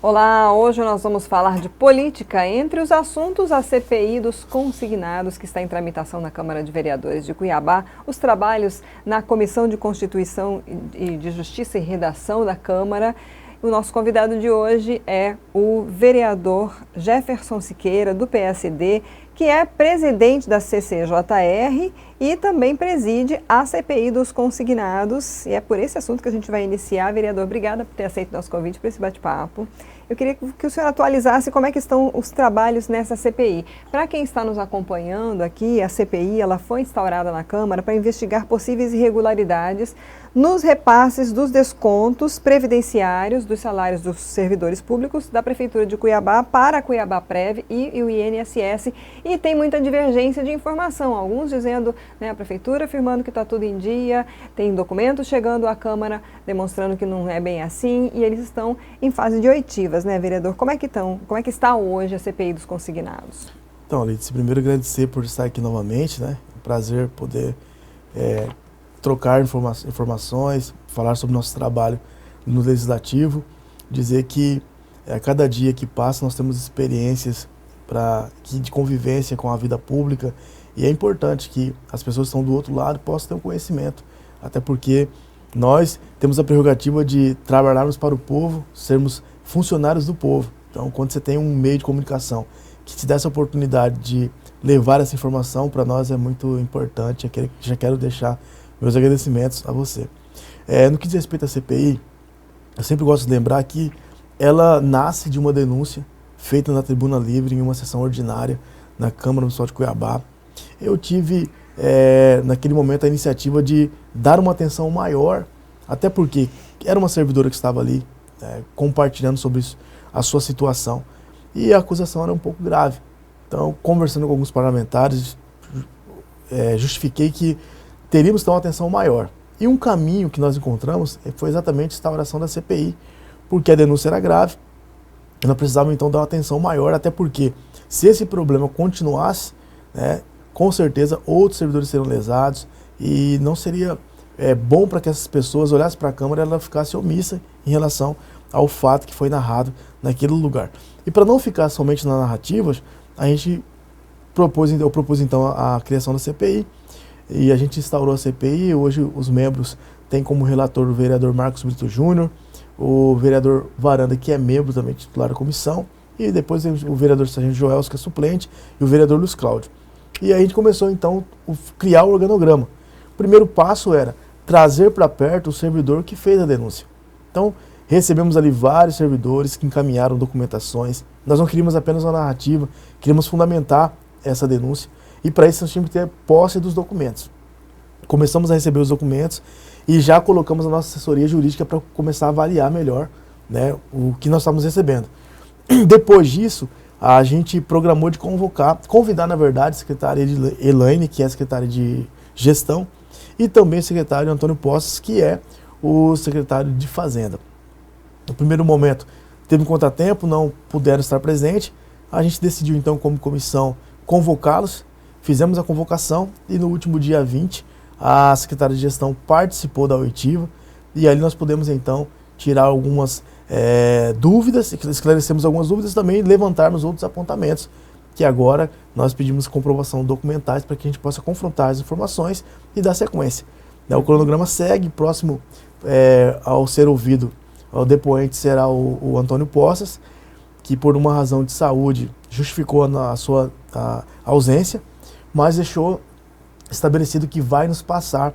Olá, hoje nós vamos falar de política. Entre os assuntos, a CPI dos consignados, que está em tramitação na Câmara de Vereadores de Cuiabá, os trabalhos na Comissão de Constituição e de Justiça e Redação da Câmara. O nosso convidado de hoje é o vereador Jefferson Siqueira, do PSD, que é presidente da CCJR e também preside a CPI dos consignados. E é por esse assunto que a gente vai iniciar. Vereador, obrigada por ter aceito nosso convite para esse bate-papo. Eu queria que o senhor atualizasse como é que estão os trabalhos nessa CPI. Para quem está nos acompanhando aqui, a CPI ela foi instaurada na Câmara para investigar possíveis irregularidades nos repasses dos descontos previdenciários dos salários dos servidores públicos da Prefeitura de Cuiabá para a Cuiabá Prev e o INSS. E tem muita divergência de informação, alguns dizendo, a Prefeitura afirmando que está tudo em dia, tem documentos chegando à Câmara demonstrando que não é bem assim, e eles estão em fase de oitivas, vereador? Como é que está hoje a CPI dos consignados? Então, Lídice, primeiro agradecer por estar aqui novamente, É um prazer poder trocar informações, falar sobre o nosso trabalho no Legislativo, dizer que a cada dia que passa nós temos experiências de convivência com a vida pública, e é importante que as pessoas que estão do outro lado possam ter um conhecimento, até porque nós temos a prerrogativa de trabalharmos para o povo, sermos funcionários do povo. Então, quando você tem um meio de comunicação que te dá essa oportunidade de levar essa informação, para nós é muito importante. Já quero deixar meus agradecimentos a você. No que diz respeito à CPI, eu sempre gosto de lembrar que ela nasce de uma denúncia feita na Tribuna Livre em uma sessão ordinária na Câmara Municipal de Cuiabá. Eu tive, naquele momento, a iniciativa de dar uma atenção maior, até porque era uma servidora que estava ali compartilhando sobre isso, a sua situação, e a acusação era um pouco grave. Então, conversando com alguns parlamentares, justifiquei que teríamos que dar uma atenção maior. E um caminho que nós encontramos foi exatamente a instauração da CPI, porque a denúncia era grave, e nós precisávamos então dar uma atenção maior, até porque se esse problema continuasse, com certeza outros servidores seriam lesados, e não seria bom para que essas pessoas olhassem para a Câmara e ela ficasse omissa em relação ao fato que foi narrado naquele lugar. E para não ficar somente nas narrativas, eu propus então a criação da CPI, e a gente instaurou a CPI. Hoje os membros têm como relator o vereador Marcos Brito Júnior, o vereador Varanda, que é membro também titular da comissão, e depois o vereador Sargento Joelso, que é suplente, e o vereador Luiz Cláudio. E aí a gente começou então a criar o organograma. O primeiro passo era trazer para perto o servidor que fez a denúncia. Então, recebemos ali vários servidores que encaminharam documentações. Nós não queríamos apenas uma narrativa, queríamos fundamentar essa denúncia, e para isso nós tínhamos que ter posse dos documentos. Começamos a receber os documentos e já colocamos a nossa assessoria jurídica para começar a avaliar melhor, o que nós estávamos recebendo. Depois disso, a gente programou de convidar, na verdade, a secretária Elaine, que é a secretária de Gestão, e também o secretário Antônio Posses, que é o secretário de Fazenda. No primeiro momento, teve um contratempo, não puderam estar presentes. A gente decidiu, então, como comissão, convocá-los. Fizemos a convocação e no último dia 20, a secretária de Gestão participou da oitiva, e ali nós pudemos, então, tirar algumas dúvidas, esclarecemos algumas dúvidas e também levantarmos outros apontamentos, que agora nós pedimos comprovação documentais para que a gente possa confrontar as informações e dar sequência. O cronograma segue, próximo ao ser ouvido, o depoente será o Antônio Poças, que por uma razão de saúde justificou a sua ausência, mas deixou estabelecido que vai nos passar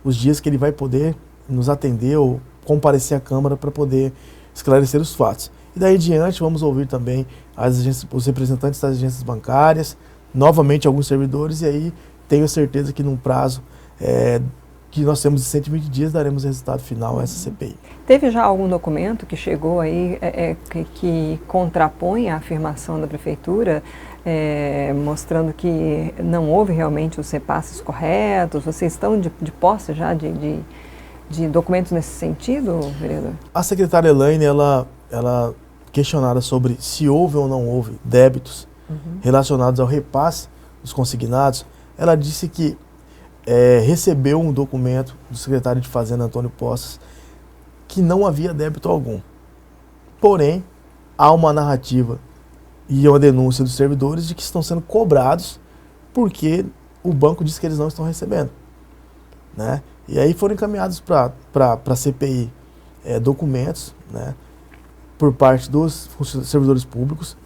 os dias que ele vai poder nos atender ou comparecer à Câmara para poder esclarecer os fatos. E daí em diante vamos ouvir também os representantes das agências bancárias, novamente alguns servidores, e aí tenho certeza que num prazo que nós temos de 120 dias daremos o resultado final a essa CPI. Teve já algum documento que chegou aí que contrapõe a afirmação da Prefeitura, mostrando que não houve realmente os repasses corretos? Vocês estão de posse já de documentos nesse sentido, vereador? A secretária Elaine, ela questionada sobre se houve ou não houve débitos relacionados ao repasse dos consignados, ela disse que recebeu um documento do secretário de Fazenda, Antônio Posses, que não havia débito algum. Porém, há uma narrativa e uma denúncia dos servidores de que estão sendo cobrados porque o banco diz que eles não estão recebendo, né? E aí foram encaminhados para a CPI documentos, né, por parte dos servidores públicos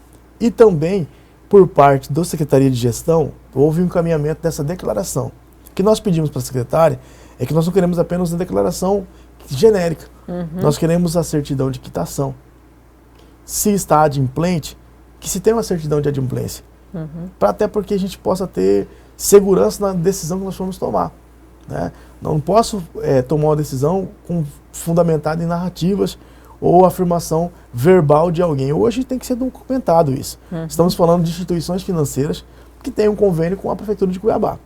e também por parte da Secretaria de Gestão. Houve um encaminhamento dessa declaração. O que nós pedimos para a secretária é que nós não queremos apenas uma declaração genérica. Nós queremos a certidão de quitação. Se está adimplente, que se tenha uma certidão de adimplência. Até porque a gente possa ter segurança na decisão que nós formos tomar, né? Não posso tomar uma decisão fundamentada em narrativas ou afirmação verbal de alguém. Hoje tem que ser documentado isso. Estamos falando de instituições financeiras que têm um convênio com a Prefeitura de Cuiabá.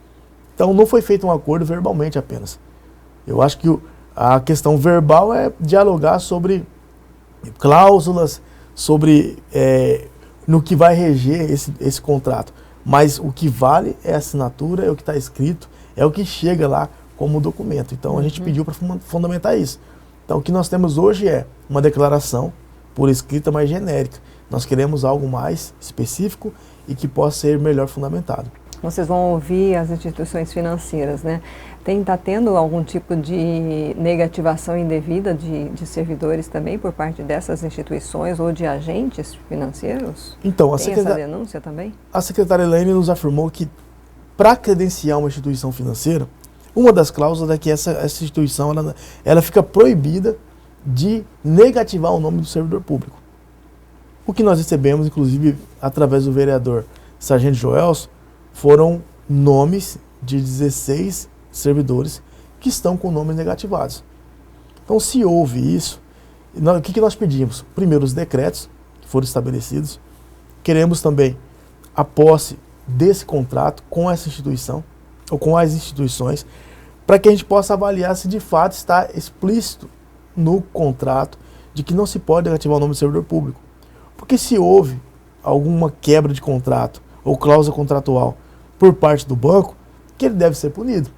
Então não foi feito um acordo verbalmente apenas. Eu acho que a questão verbal é dialogar sobre cláusulas, sobre no que vai reger esse contrato. Mas o que vale é a assinatura, é o que está escrito, é o que chega lá como documento. Então a gente pediu para fundamentar isso. Então o que nós temos hoje é uma declaração por escrita mais genérica. Nós queremos algo mais específico e que possa ser melhor fundamentado. Vocês vão ouvir as instituições financeiras, né? Está tendo algum tipo de negativação indevida de servidores também por parte dessas instituições ou de agentes financeiros? Então, tem essa denúncia também? A secretária Elaine nos afirmou que para credenciar uma instituição financeira, uma das cláusulas é que essa instituição ela fica proibida de negativar o nome do servidor público. O que nós recebemos, inclusive, através do vereador Sargento Joelso, foram nomes de 16 servidores que estão com nomes negativados. Então, se houve isso, o que nós pedimos? Primeiro, os decretos que foram estabelecidos. Queremos também a posse desse contrato com essa instituição, ou com as instituições, para que a gente possa avaliar se de fato está explícito no contrato de que não se pode negativar o nome do servidor público. Porque se houve alguma quebra de contrato ou cláusula contratual por parte do banco, que ele deve ser punido.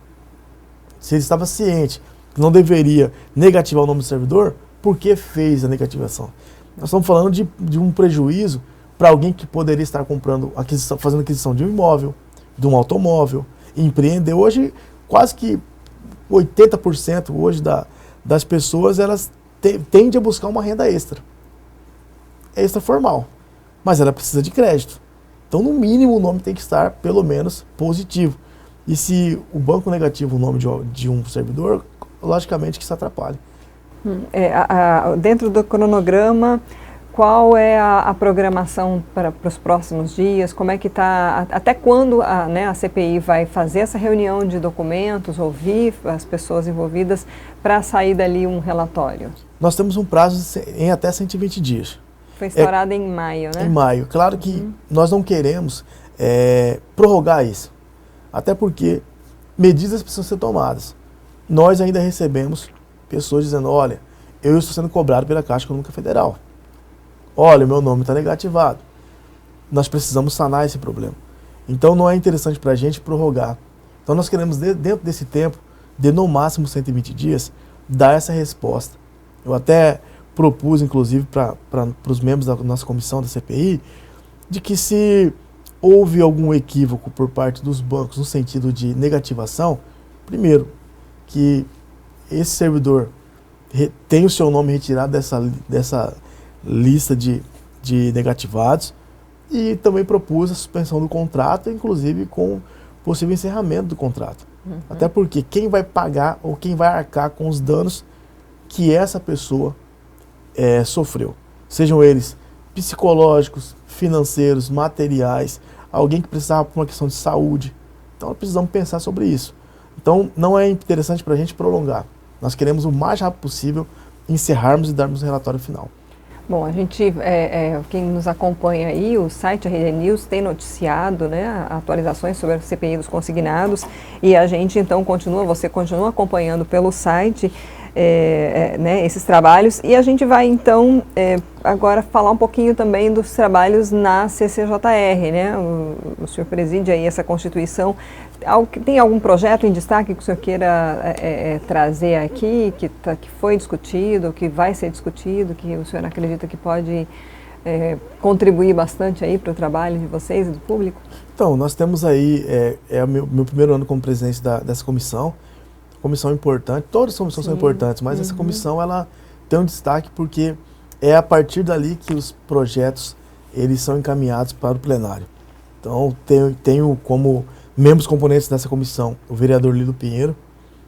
Se ele estava ciente que não deveria negativar o nome do servidor, por que fez a negativação? Nós estamos falando de um prejuízo para alguém que poderia estar fazendo aquisição de um imóvel, de um automóvel, empreender. Hoje, quase que 80% hoje das pessoas, elas tendem a buscar uma renda extra formal, mas ela precisa de crédito. Então, no mínimo, o nome tem que estar, pelo menos, positivo. E se o banco negativa o nome de um servidor, logicamente que isso atrapalha. Dentro do cronograma, qual é a programação para os próximos dias? Como é que está? Até quando a CPI vai fazer essa reunião de documentos, ouvir as pessoas envolvidas para sair dali um relatório? Nós temos um prazo em até 120 dias. Foi instaurado em maio, né? Em maio. Claro que nós não queremos prorrogar isso. Até porque medidas precisam ser tomadas. Nós ainda recebemos pessoas dizendo, olha, eu estou sendo cobrado pela Caixa Econômica Federal. Olha, meu nome está negativado. Nós precisamos sanar esse problema. Então não é interessante para a gente prorrogar. Então nós queremos, dentro desse tempo, de no máximo 120 dias, dar essa resposta. Eu até propus, inclusive, para os membros da nossa comissão da CPI, de que se houve algum equívoco por parte dos bancos no sentido de negativação, primeiro, que esse servidor tem o seu nome retirado dessa lista de negativados, e também propus a suspensão do contrato, inclusive com possível encerramento do contrato. Até porque quem vai pagar ou quem vai arcar com os danos que essa pessoa sofreu, sejam eles psicológicos, financeiros, materiais, alguém que precisava por uma questão de saúde. Então nós precisamos pensar sobre isso. Então não é interessante para a gente prolongar. Nós queremos o mais rápido possível encerrarmos e darmos o relatório final. Bom, a gente, quem nos acompanha aí, o site RD News tem noticiado, né, atualizações sobre a CPI dos consignados, e a gente então você continua acompanhando pelo site né, esses trabalhos, e a gente vai então agora falar um pouquinho também dos trabalhos na CCJR, né? O senhor preside aí essa Constituição. Tem algum projeto em destaque que o senhor queira trazer aqui, que foi discutido, que vai ser discutido, que o senhor acredita que pode contribuir bastante aí para o trabalho de vocês e do público? Então, nós temos aí, o meu primeiro ano como presidente dessa comissão importante, todas as comissões são importantes, mas essa comissão ela tem um destaque porque é a partir dali que os projetos eles são encaminhados para o plenário. Então, tenho como membros componentes dessa comissão o vereador Lilo Pinheiro,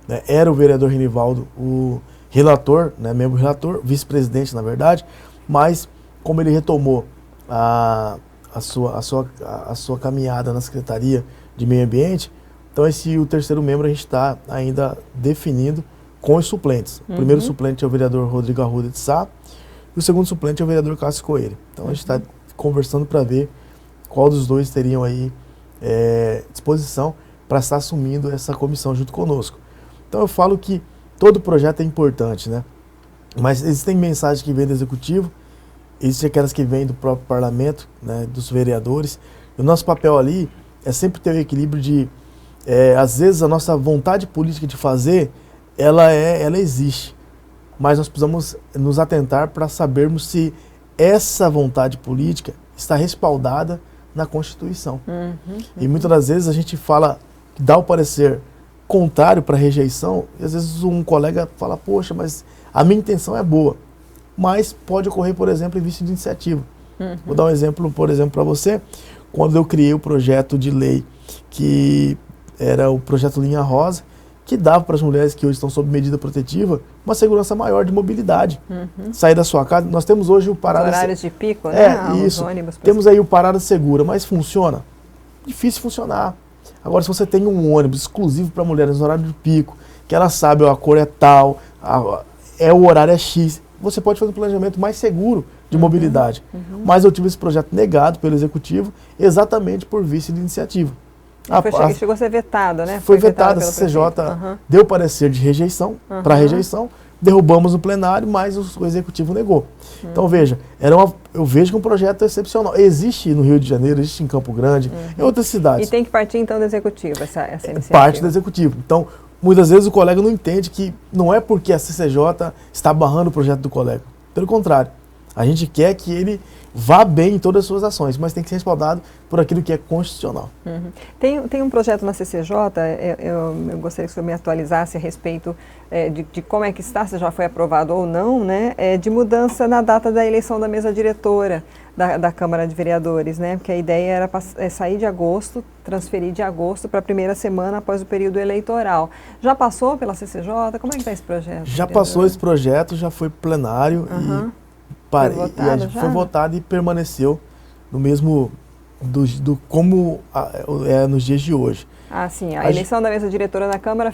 né, era o vereador Renivaldo, o relator, né, membro relator, vice-presidente na verdade, mas como ele retomou a sua caminhada na Secretaria de Meio Ambiente, então o terceiro membro a gente está ainda definindo com os suplentes. O primeiro suplente é o vereador Rodrigo Arruda de Sá, e o segundo suplente é o vereador Cássio Coelho. Então a gente está conversando para ver qual dos dois teriam aí disposição para estar assumindo essa comissão junto conosco. Então eu falo que todo projeto é importante, né? Mas existem mensagens que vêm do Executivo, existem aquelas que vêm do próprio Parlamento, né, dos vereadores. E o nosso papel ali é sempre ter o equilíbrio de, às vezes a nossa vontade política de fazer, ela existe. Mas nós precisamos nos atentar para sabermos se essa vontade política está respaldada na Constituição. E muitas das vezes a gente dá o parecer contrário para rejeição, e às vezes um colega fala, poxa, mas a minha intenção é boa. Mas pode ocorrer, por exemplo, em vício de iniciativa. Vou dar um exemplo, por exemplo, para você. Quando eu criei o projeto de lei, que era o projeto Linha Rosa, que dava para as mulheres que hoje estão sob medida protetiva uma segurança maior de mobilidade. Sair da sua casa. Nós temos hoje o parada... Os horários de pico, né? Isso. Temos aí o parada segura, mas funciona? Difícil funcionar. Agora, se você tem um ônibus exclusivo para mulheres no horário de pico, que ela sabe, a cor é tal, o horário é X, você pode fazer um planejamento mais seguro de mobilidade. Mas eu tive esse projeto negado pelo Executivo exatamente por vício de iniciativa. Chegou a ser vetado, né? Foi vetado, a CCJ deu parecer de rejeição, para rejeição, derrubamos no plenário, mas o Executivo negou. Então veja, eu vejo que um projeto excepcional. Existe no Rio de Janeiro, existe em Campo Grande, em outras cidades. E tem que partir então do Executivo, essa iniciativa? Parte do Executivo. Então, muitas vezes o colega não entende que não é porque a CCJ está barrando o projeto do colega. Pelo contrário, a gente quer que ele vá bem em todas as suas ações, mas tem que ser respaldado por aquilo que é constitucional. Tem um projeto na CCJ, eu gostaria que o senhor me atualizasse a respeito de como é que está, se já foi aprovado ou não, né, de mudança na data da eleição da mesa diretora da Câmara de Vereadores, né, porque a ideia era sair de agosto, transferir de agosto para a primeira semana após o período eleitoral. Já passou pela CCJ? Como é que está esse projeto? Já passou esse projeto, já foi plenário foi votado e permaneceu no mesmo como nos dias de hoje. Ah, sim. A eleição da mesa diretora da Câmara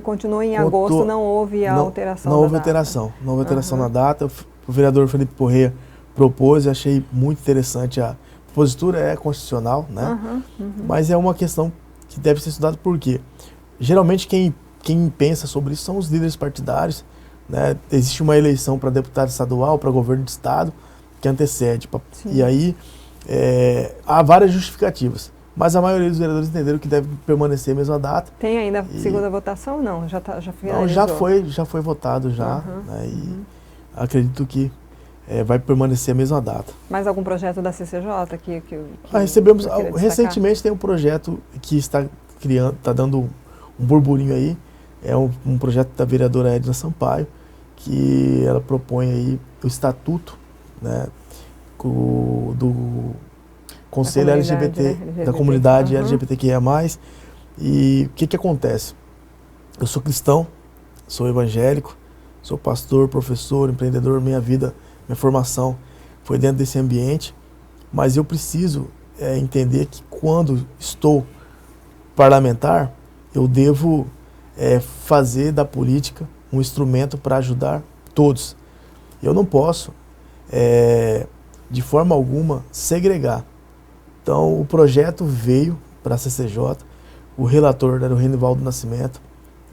continuou em agosto, não houve alteração. Não houve alteração. Não houve alteração na data. O vereador Felipe Corrêa propôs, eu achei muito interessante. A postura é constitucional, né? Mas é uma questão que deve ser estudada porque geralmente quem pensa sobre isso são os líderes partidários. Né? Existe uma eleição para deputado estadual, para governo de estado, que antecede. E aí há várias justificativas. Mas a maioria dos vereadores entenderam que deve permanecer a mesma data. Tem ainda segunda votação ou não? Já finalizou? Não, já foi votado já. Né? E acredito que vai permanecer a mesma data. Mais algum projeto da CCJ que recebemos recentemente tem um projeto que está dando um burburinho aí. É um projeto da vereadora Edna Sampaio, que ela propõe aí o estatuto, né, do Conselho LGBT, da comunidade LGBTQIA+. E o que acontece? Eu sou cristão, sou evangélico, sou pastor, professor, empreendedor, minha formação foi dentro desse ambiente, mas eu preciso entender que quando estou parlamentar, eu devo fazer da política um instrumento para ajudar todos. Eu não posso, de forma alguma, segregar. Então, o projeto veio para a CCJ, o relator era o Renivaldo Nascimento,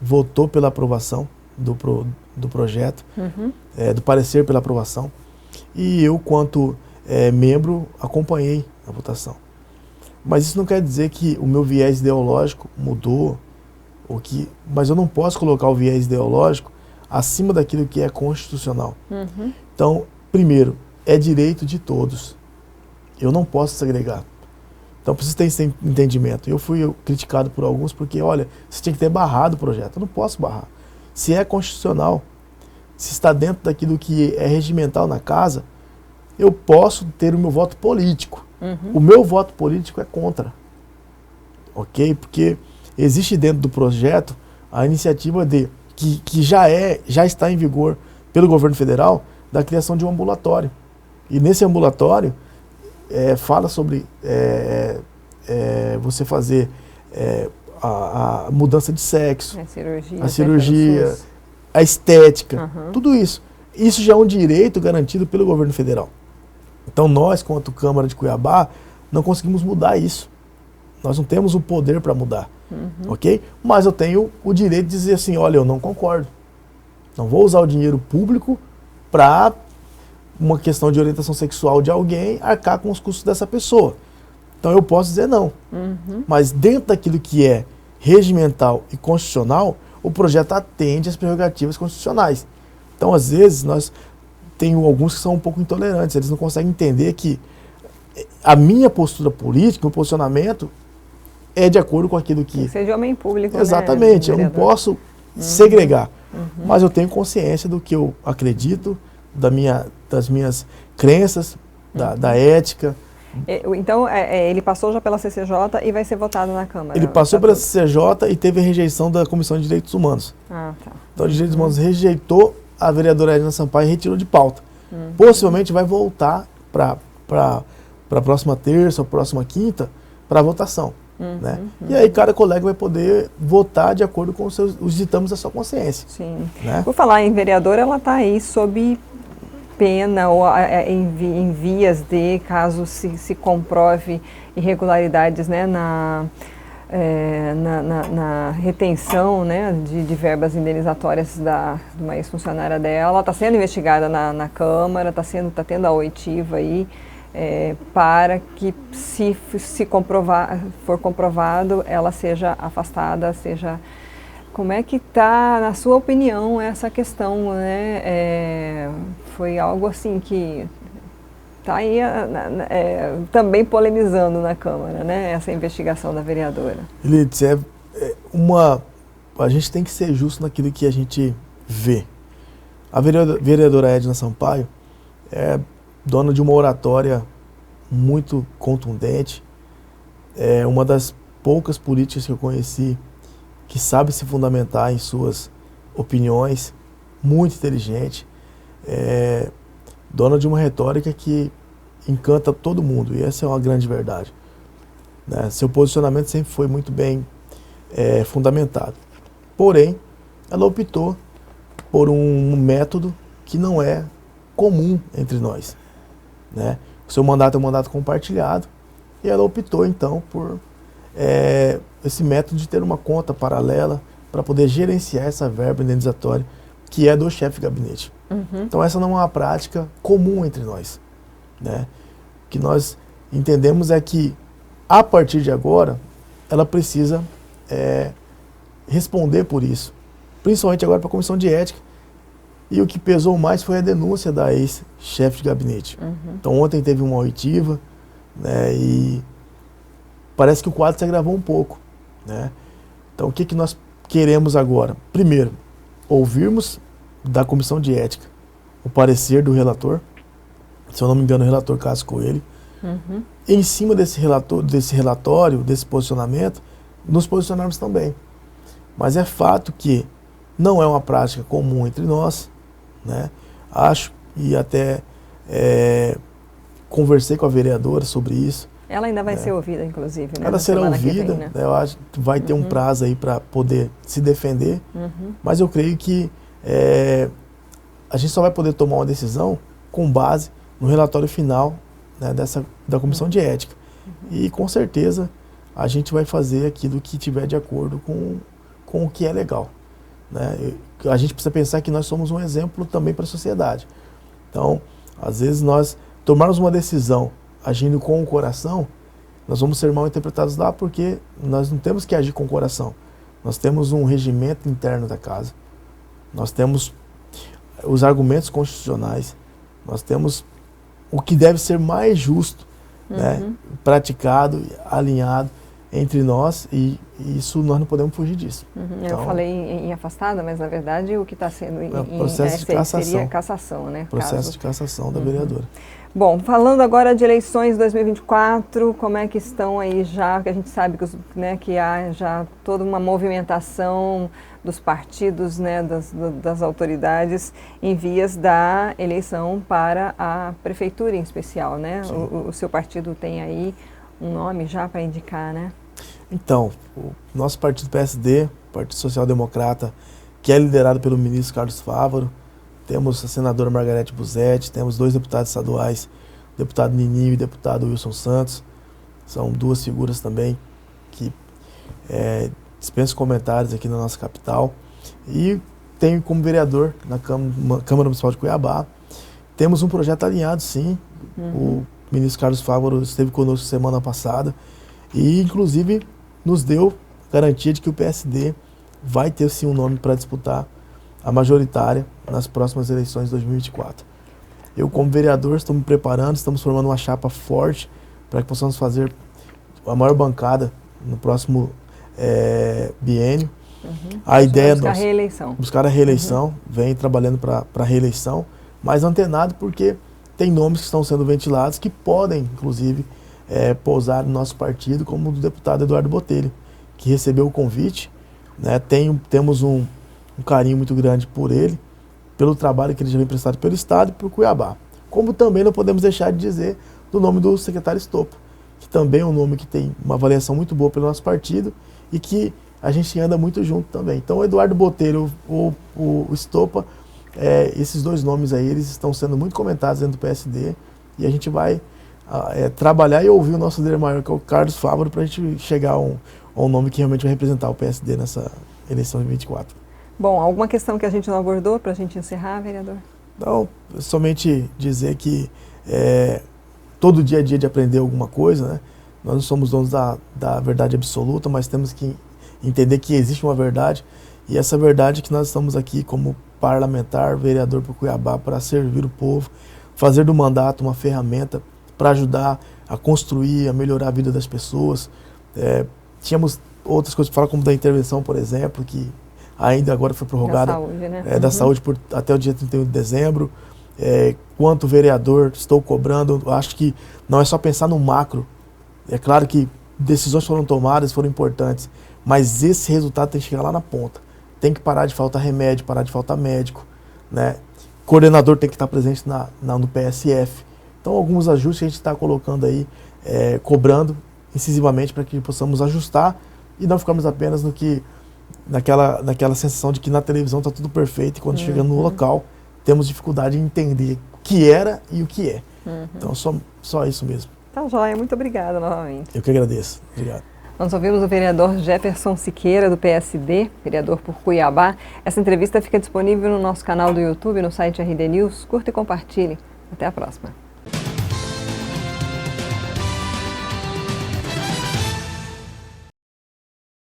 votou pela aprovação do projeto, do parecer pela aprovação, e eu, quanto membro, acompanhei a votação. Mas isso não quer dizer que o meu viés ideológico mudou, mas eu não posso colocar o viés ideológico acima daquilo que é constitucional. Então, primeiro, é direito de todos. Eu não posso segregar. Então precisa ter esse entendimento. Eu fui criticado por alguns porque, olha, você tinha que ter barrado o projeto. Eu não posso barrar. Se é constitucional, se está dentro daquilo que é regimental na casa, eu posso ter o meu voto político. O meu voto político é contra. Ok? Porque existe dentro do projeto a iniciativa que já está em vigor pelo governo federal, da criação de um ambulatório. E nesse ambulatório fala sobre você fazer a mudança de sexo, a cirurgia, a estética, tudo isso. Isso já é um direito garantido pelo governo federal. Então nós, quanto Câmara de Cuiabá, não conseguimos mudar isso. Nós não temos o poder para mudar, ok? Mas eu tenho o direito de dizer assim, olha, eu não concordo. Não vou usar o dinheiro público para uma questão de orientação sexual de alguém arcar com os custos dessa pessoa. Então eu posso dizer não. Mas dentro daquilo que é regimental e constitucional, o projeto atende às prerrogativas constitucionais. Então, às vezes, tem alguns que são um pouco intolerantes, eles não conseguem entender que a minha postura política, o posicionamento, é de acordo com aquilo que... Tem que ser de homem público, exatamente, né, eu não posso segregar, mas eu tenho consciência do que eu acredito, das minhas crenças, da ética. Então, ele passou já pela CCJ e vai ser votado na Câmara? Ele passou pela CCJ e teve a rejeição da Comissão de Direitos Humanos. Ah, tá. Então, a Direitos Humanos rejeitou a vereadora Edna Sampaio e retirou de pauta. Possivelmente vai voltar para a próxima terça ou próxima quinta para votação. Né? E aí cada colega vai poder votar de acordo com os ditames da sua consciência. Sim. Né? Por falar em vereadora, ela está aí sob pena ou em vias de, caso se comprove irregularidades, né, na retenção, né, de verbas indenizatórias de uma ex-funcionária dela. Ela está sendo investigada na Câmara, está tendo a oitiva aí, para que, se for comprovado, ela seja afastada, Como é que está, na sua opinião, essa questão, né? Foi algo assim que está aí também polemizando na Câmara, né? Essa investigação da vereadora. Elides, a gente tem que ser justo naquilo que a gente vê. A vereadora Edna Sampaio é dona de uma oratória muito contundente, é uma das poucas políticas que eu conheci que sabe se fundamentar em suas opiniões, muito inteligente, dona de uma retórica que encanta todo mundo, e essa é uma grande verdade. Né? Seu posicionamento sempre foi muito bem fundamentado. Porém, ela optou por um método que não é comum entre nós. Né? O seu mandato é um mandato compartilhado, e ela optou então por esse método de ter uma conta paralela para poder gerenciar essa verba indenizatória que é do chefe de gabinete. Então essa não é uma prática comum entre nós. Né? O que nós entendemos é que, a partir de agora, ela precisa responder por isso, principalmente agora para a Comissão de Ética, e o que pesou mais foi a denúncia da ex-chefe de gabinete. Então ontem teve uma oitiva, né, e parece que o quadro se agravou um pouco. Né? Então o que nós queremos agora? Primeiro, ouvirmos da Comissão de Ética o parecer do relator, se eu não me engano, o relator Cássio Coelho, e em cima desse relatório, desse posicionamento, nos posicionarmos também. Mas é fato que não é uma prática comum entre nós, né? Acho, e até conversei com a vereadora sobre isso. Ela ainda vai ser ouvida, inclusive, né? Ela será ouvida, né? Eu acho que vai ter um prazo aí para poder se defender, mas eu creio que a gente só vai poder tomar uma decisão com base no relatório final, né, da Comissão de Ética. E com certeza a gente vai fazer aquilo que tiver de acordo com o que é legal. Né? A gente precisa pensar que nós somos um exemplo também para a sociedade. Então, às vezes nós tomarmos uma decisão agindo com o coração, nós vamos ser mal interpretados lá, porque nós não temos que agir com o coração. Nós temos um regimento interno da casa. Nós temos os argumentos constitucionais. Nós temos o que deve ser mais justo, né, praticado, alinhado entre nós, e isso nós não podemos fugir disso. Então, eu falei em afastada, mas na verdade o que está sendo processo de cassação. seria cassação, né? Processo de cassação da vereadora. Bom, falando agora de eleições 2024, como é que estão aí já, que a gente sabe que, que há já toda uma movimentação dos partidos, né, das autoridades em vias da eleição para a prefeitura em especial, né? O seu partido tem aí um nome já para indicar, né? Então, o nosso partido PSD, Partido Social Democrata, que é liderado pelo ministro Carlos Fávaro, temos a senadora Margarete Busetti, temos 2 deputados estaduais, o deputado Nininho e o deputado Wilson Santos. São 2 figuras também que dispensam comentários aqui na nossa capital. E tenho como vereador na Câmara Municipal de Cuiabá. Temos um projeto alinhado, sim. O ministro Carlos Fávaro esteve conosco semana passada e, inclusive, nos deu garantia de que o PSD vai ter, sim, um nome para disputar a majoritária nas próximas eleições de 2024. Eu, como vereador, estou me preparando, estamos formando uma chapa forte para que possamos fazer a maior bancada no próximo biênio. A ideia é buscar a reeleição. Buscar a reeleição, vem trabalhando para a reeleição, mas antenado porque tem nomes que estão sendo ventilados que podem, inclusive, pousar no nosso partido, como o do deputado Eduardo Botelho, que recebeu o convite, né? Temos um carinho muito grande por ele, pelo trabalho que ele já vem prestado pelo Estado e por Cuiabá. Como também não podemos deixar de dizer do nome do secretário Estopa, que também é um nome que tem uma avaliação muito boa pelo nosso partido e que a gente anda muito junto também. Então, o Eduardo Botelho ou o Estopa, esses 2 nomes aí, eles estão sendo muito comentados dentro do PSD e a gente vai trabalhar e ouvir o nosso líder maior, que é o Carlos Fávaro, para a gente chegar a um nome que realmente vai representar o PSD nessa eleição de 2024. Bom, alguma questão que a gente não abordou para a gente encerrar, vereador? Não, somente dizer que todo dia é dia de aprender alguma coisa, né? Nós não somos donos da verdade absoluta, mas temos que entender que existe uma verdade, e essa verdade que nós estamos aqui como parlamentar, vereador por Cuiabá, para servir o povo, fazer do mandato uma ferramenta para ajudar a construir, a melhorar a vida das pessoas. Tínhamos outras coisas para falar, como da intervenção, por exemplo, que ainda agora foi prorrogada. Da saúde, né? Da saúde até o dia 31 de dezembro. Quanto vereador estou cobrando, eu acho que não é só pensar no macro. É claro que decisões foram tomadas, foram importantes, mas esse resultado tem que chegar lá na ponta. Tem que parar de faltar remédio, parar de faltar médico, né? Coordenador tem que estar presente no PSF. Então, alguns ajustes que a gente está colocando aí, cobrando incisivamente para que possamos ajustar e não ficarmos apenas naquela sensação de que na televisão está tudo perfeito e quando chegando no local temos dificuldade em entender o que era e o que é. Então, só isso mesmo. Tá joia, muito obrigada novamente. Eu que agradeço. Obrigado. Nós ouvimos o vereador Jefferson Siqueira, do PSD, vereador por Cuiabá. Essa entrevista fica disponível no nosso canal do YouTube, no site RD News. Curta e compartilhe. Até a próxima.